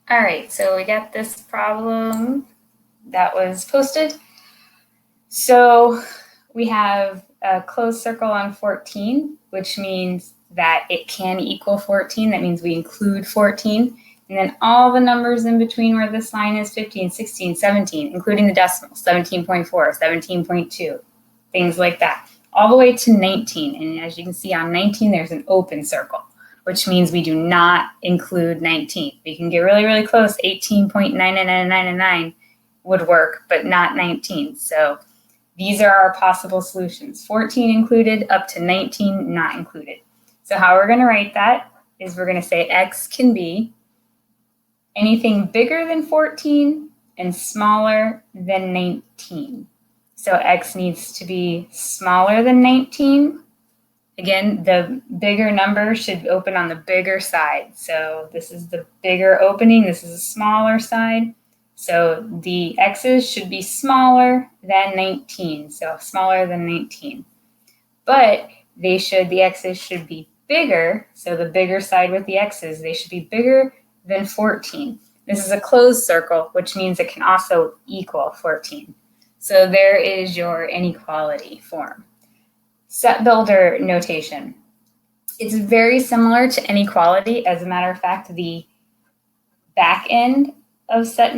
All right, so we got this problem that was posted. So we have a closed circle on 14, which means that it can equal 14. That means we include 14. And then all the numbers in between where this line is 15, 16, 17, including the decimals, 17.4, 17.2, things like that, all the way to 19. And as you can see on 19, there's an open circle, which means we do not include 19. We can get really, really close. 18.99999 would work, but not 19. So these are our possible solutions. 14 included up to 19 not included. So how we're going to write that is we're going to say x can be anything bigger than 14 and smaller than 19. So x needs to be smaller than 19. Again, the bigger number should open on the bigger side. So this is the bigger opening. This is a smaller side. So the x's should be smaller than 19. So smaller than 19. But the x's should be bigger. So the bigger side with the x's, they should be bigger than 14. This is a closed circle, which means it can also equal 14. So there is your inequality form. Set builder notation. It's very similar to inequality. As a matter of fact, the back end of set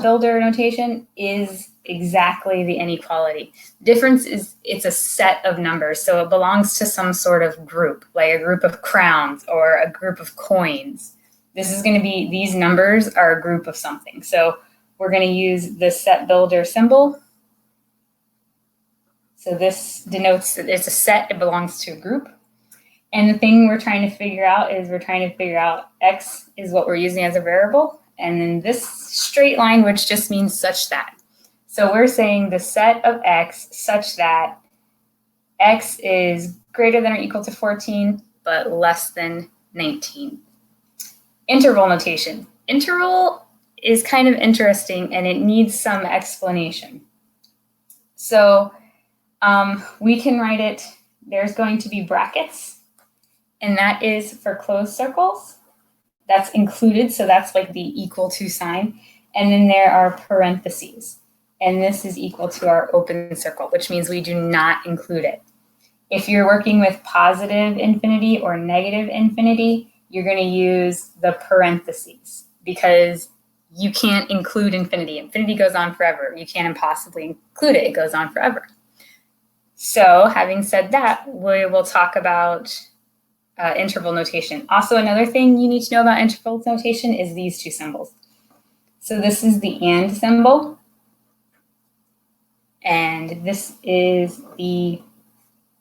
builder notation is exactly the inequality. The difference is it's a set of numbers, so it belongs to some sort of group, like a group of crowns or a group of coins. This is going to be, these numbers are a group of something. So we're going to use the set builder symbol. So this denotes that it's a set, it belongs to a group. And the thing we're trying to figure out is we're trying to figure out x is what we're using as a variable. And then this straight line, which just means such that. So we're saying the set of x such that x is greater than or equal to 14, but less than 19. Interval notation. Interval is kind of interesting and it needs some explanation. So we can write it, there's going to be brackets, and that is for closed circles. That's included, so that's like the equal to sign. And then there are parentheses, and this is equal to our open circle, which means we do not include it. If you're working with positive infinity or negative infinity, you're going to use the parentheses because you can't include infinity. Infinity goes on forever. You can't impossibly include it. It goes on forever. So having said that, we will talk about interval notation. Also, another thing you need to know about interval notation is these two symbols. So this is the and symbol, and this is the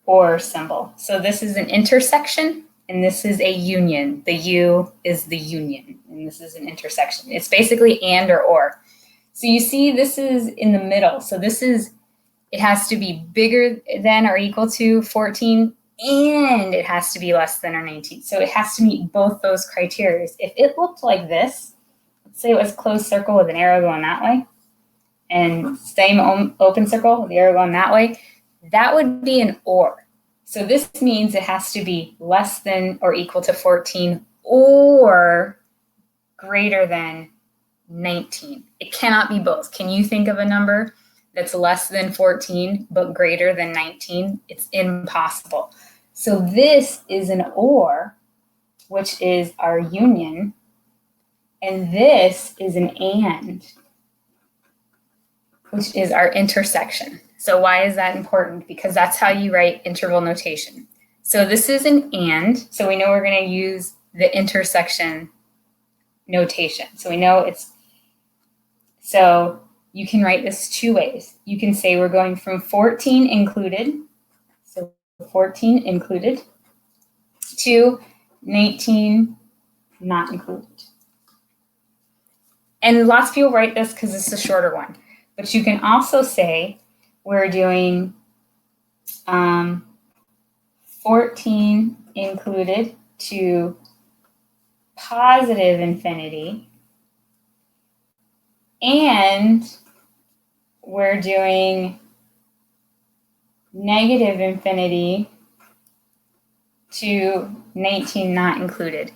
or symbol. So this is an intersection, and this is a union. The U is the union, and this is an intersection. It's basically and or. So you see this is in the middle. So this is, it has to be bigger than or equal to 14, and it has to be less than or 19. So it has to meet both those criteria. If it looked like this, let's say it was closed circle with an arrow going that way, and same open circle with the arrow going that way, that would be an or. So this means it has to be less than or equal to 14 or greater than 19. It cannot be both. Can you think of a number that's less than 14 but greater than 19? It's impossible. So this is an or, which is our union, and this is an and, which is our intersection. So why is that important? Because that's how you write interval notation. So this is an and, so we know we're going to use the intersection notation. So we know it's, so you can write this two ways. You can say we're going from 14 included, so 14 included, to 19 not included. And lots of people write this because it's a shorter one. But you can also say we're doing 14 included to positive infinity, and we're doing negative infinity to 19 not included.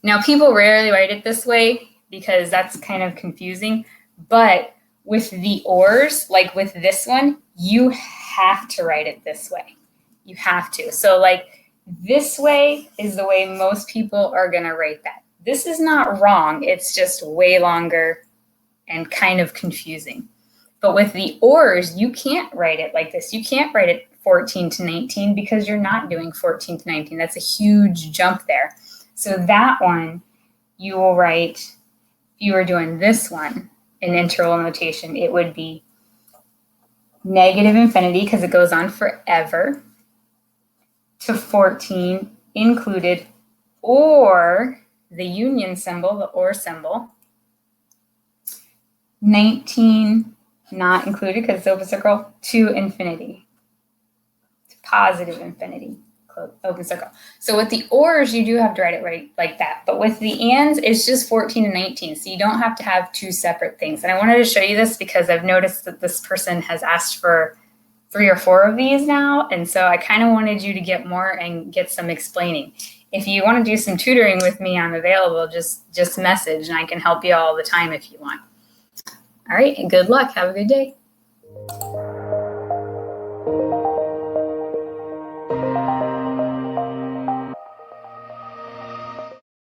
Now, people rarely write it this way, because that's kind of confusing. But with the ors, like with this one, you have to write it this way. You have to. So like this way is the way most people are going to write that. This is not wrong. It's just way longer and kind of confusing. But with the ors, you can't write it like this. You can't write it 14 to 19 because you're not doing 14 to 19. That's a huge jump there. So that one you will write, if you were doing this one in interval notation, it would be negative infinity because it goes on forever to 14 included, or the union symbol, the or symbol, 19 not included because it's open circle, to infinity, to positive infinity, open circle. So with the ors, you do have to write it right like that. But with the ands, it's just 14 and 19. So you don't have to have two separate things. And I wanted to show you this because I've noticed that this person has asked for 3 or 4 of these now. And so I kind of wanted you to get more and get some explaining. If you want to do some tutoring with me, I'm available. Just message and I can help you all the time if you want. All right, and good luck. Have a good day.